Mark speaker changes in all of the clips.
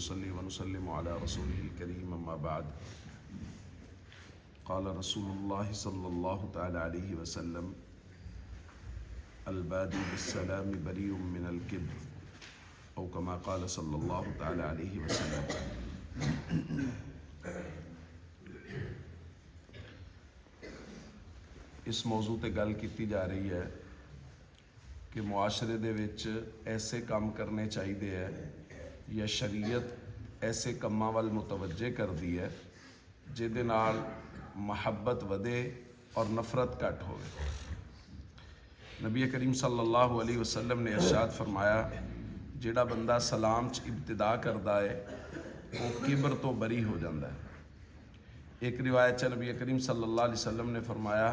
Speaker 1: नुसल्ली व नुसल्लिमु अला रसूलिहिल करीम अम्मा बाद। क़ाल रसूलुल्लाह सल्लल्लाहु तआला अलैहि वसल्लम अल-बादी बिस्सलाम बरीउम मिनल किब्र औ कमा क़ाल सल्लल्लाहु तआला अलैहि वसल्लम। इस मौजू ते गल की जा रही है कि मुआशरे दे विच ऐसे काम करने चाहिए है या शरीयत ऐसे कामां वल मुतवज्जे करती है जिहदे नाल मुहब्बत वधे और नफरत घट होवे। नबी करीम सल्लल्लाहु अलैहि वसल्लम ने इरशाद फरमाया, जिहड़ा बंदा सलाम च इब्तिदा करता है वो किबर तो बरी हो जाता है। एक रिवायत च नबी करीम सल्लल्लाहु अलैहि वसल्लम ने फरमाया,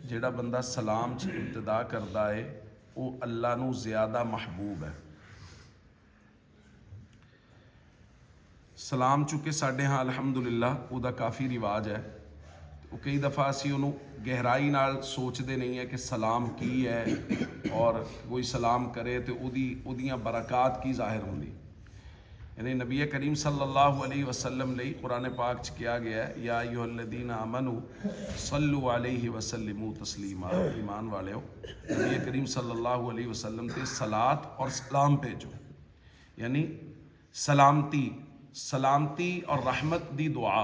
Speaker 1: जिहड़ा बंदा सलाम च इब्तिदा करता है वो अल्लाह नू ज़्यादा महबूब है। सलाम चूँकि साढ़े हाँ अलहमदुलिल्लाह उहदा काफ़ी रिवाज है, वो कई दफ़ा असी उन्होंने गहराई नाल सोचते नहीं है कि सलाम की है और कोई सलाम करे तो उदियां बरकात की जाहिर होंदी। यानी नबी करीम सल्लल्लाहु अलैहि वसल्लम लई कुरान पाक च किया गया है, या अय्युहल्लज़ीना आमनू सल्लु अलैहि वसल्लिमू तस्लीमा। ईमान वालेओ, नबी करीम सल्लल्लाहु अलैहि वसल्लम ते सलात और सलाम भेजो। यानी सलामती और रहमत दी दुआ।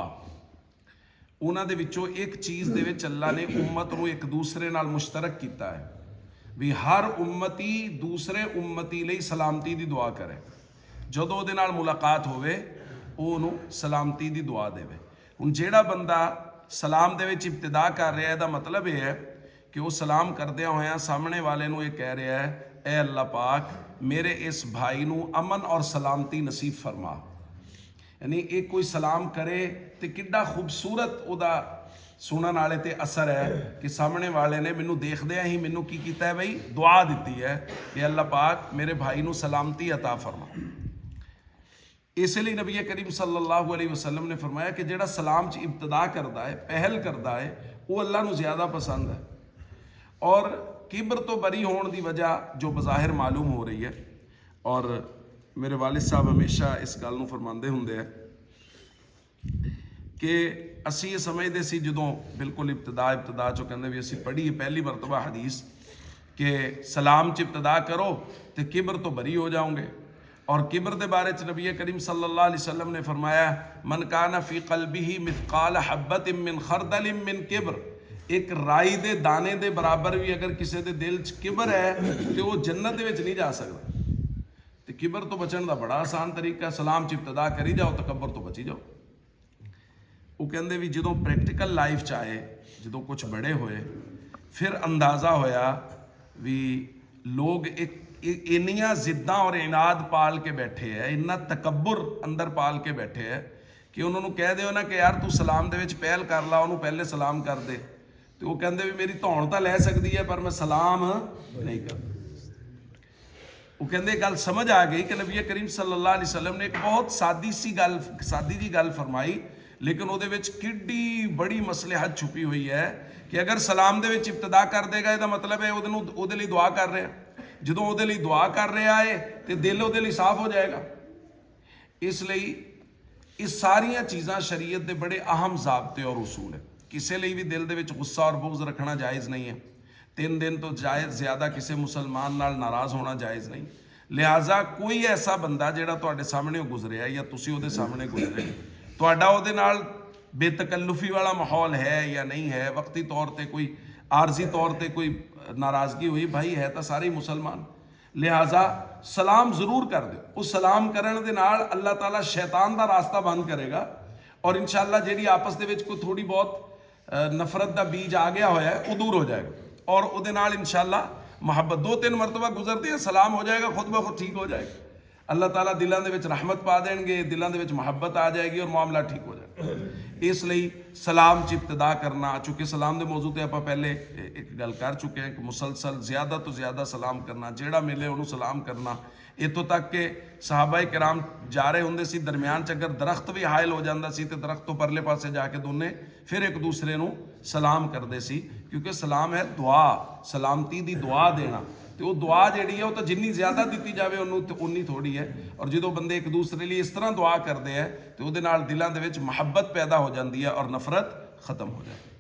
Speaker 1: उन्हां दे विचों एक चीज़ दे विच अल्लाह ने उम्मत नूं एक दूसरे नाल मुश्तरक किया है भी हर उम्मती दूसरे उम्मती लई सलामती दी दुआ करे। जदों उहदे नाल मुलाकात होवे उहनूं सलामती दी दुआ देवे। हुण जिहड़ा बंदा सलाम दे विच इब्तिदा कर रहा है, इहदा मतलब यह है कि वह सलाम करदिआं होइआं सामने वाले नूं यह कह रहा है, ए अल्लाह पाक मेरे इस भाई नूं अमन और सलामती नसीब फरमा। यानी एक कोई सलाम करे तो किड्डा खूबसूरत उहदा सुनन वाले ते असर है कि सामने वाले ने मैनू देखदिआं ही मैनू की कीता है, बई दुआ दी है कि अल्लाह पाक मेरे भाई नूं सलामती अता फरमा। इसलिए नबी करीम सल्लल्लाहु अलैहि वसल्लम ने फरमाया कि जिहड़ा सलाम च इब्तिदा करता है, पहल करता है, वो अल्लाह नूं ज़्यादा पसंद है। और किब्र तो बरी होने की वजह जो बज़ाहिर मालूम हो रही है, और मेरे वालिद साहब हमेशा इस गल नूं फरमाते होंदे हैं कि असी ये समझते सी जदों बिल्कुल इब्तिदा चो कहते भी असी पढ़ी पहली मरतबा हदीस कि सलाम च इब्तिदा करो तो किब्र तो बरी हो जाओगे। और किब्र के बारे च नबी करीम सल्लल्लाहु अलैहि वसल्लम ने फरमाया, मन काना फी क़ल्बिही मिथक़ाल हब्बतिन मिन खरदलिन मिन किब्र। एक राई दे दाने दे बराबर भी अगर किसी के दिल च किब्र है तो वह जन्नत दे विच नहीं जा सकता। तो किब्र तो बचन का बड़ा आसान तरीका, सलाम च इब्तिदा करी जाओ, तकब्बर तो बची जाओ। वो कहते भी जो प्रैक्टिकल लाइफ च आए, जो कुछ बड़े होए, फिर अंदाज़ा होया भी लोग एक इन्नियां जिद्दां और इनाद पाल के बैठे है, इन्ना तकब्बुर अंदर पाल के बैठे है कि उन्होंने कह दो ना कि यार तू सलाम दे विच पहल कर ला, उन्होंने पहले सलाम कर दे, तो वो कहते भी मेरी धौन तो लै सकती है पर मैं सलाम नहीं करता। वो कहते गल समझ आ गई कि नबी करीम सल्लल्लाहु अलैहि वसल्लम ने एक बहुत सादी जी गल फरमाई, लेकिन वो किड्डी बड़ी मसलहत छुपी हुई है कि अगर सलाम दे विच इब्तिदा कर देगा, इसका मतलब है उहदे लई दुआ कर रहे, जो उहदे लई दुआ कर रहा है तो दिल उहदे लई साफ हो जाएगा। इसलिए ये सारिया चीज़ां शरीयत के बड़े अहम ज़ाबते और उसूल है। किसी लिए भी दिल दे विच गुस्सा और बुग़्ज़ रखना जायज़ नहीं है। 3 दिन तो ज़्यादा किसी मुसलमान नाल नाराज़ होना जायज़ नहीं। लिहाजा कोई ऐसा बंदा जिहड़ा तुहाडे सामने गुजरिया या तुसीं उहदे सामने गुजरे, तुहाडा उहदे नाल बेतकल्लुफी वाला माहौल है या नहीं है, वक्ती तौर पर कोई आरजी तौर पर कोई नाराज़गी हुई, भाई है तो सारे मुसलमान, लिहाजा सलाम जरूर कर दो। उस सलाम करने दे नाल अल्लाह ताला शैतान का रास्ता बंद करेगा और इंशाअल्लाह जिहड़ी आपस दे विच कोई थोड़ी बहुत नफरत का बीज आ गया होया है वो दूर हो जाएगा और उहदे नाल इंशाअल्लाह मुहब्बत 2-3 मरतबा गुजरते हैं, सलाम हो जाएगा, खुद ब खुद ठीक हो जाएगा। अल्लाह ताला दिलों दे विच रहमत पा देंगे, दिलों दे विच मुहब्बत आ जाएगी और मामला ठीक हो जाएगा। इसलिए सलाम च इब्तिदा करना, चूँकि सलाम के मौजू पर आप पहले एक गल कर चुके हैं कि मुसलसल ज़्यादा तो ज़्यादा सलाम करना, जेड़ा मिले उन्होंने सलाम करना। इतों तक कि सहाबाए किराम जा रहे होंदे सी, दरम्यान च अगर दरख्त भी हायल हो जाता सी तो दरख्त तो परले पासे जाके दोने फिर एक दूसरे को सलाम करते सी, क्योंकि सलाम है दुआ, सलामती दी दुआ देना। ਤੇ ਉਹ ਦੁਆ ਜਿਹੜੀ ਹੈ ਉਹ ਤਾਂ ਜਿੰਨੀ ਜ਼ਿਆਦਾ ਦਿੱਤੀ ਜਾਵੇ ਉਹਨੂੰ ਤੇ ਉਨੀ ਥੋੜੀ ਹੈ। ਔਰ ਜਦੋਂ ਬੰਦੇ ਇੱਕ ਦੂਸਰੇ ਲਈ ਇਸ ਤਰ੍ਹਾਂ ਦੁਆ ਕਰਦੇ ਹੈ ਤੇ ਉਹਦੇ ਨਾਲ ਦਿਲਾਂ ਦੇ ਵਿੱਚ ਮੁਹੱਬਤ ਪੈਦਾ ਹੋ ਜਾਂਦੀ ਹੈ ਔਰ ਨਫ਼ਰਤ ਖਤਮ ਹੋ ਜਾਂਦੀ ਹੈ।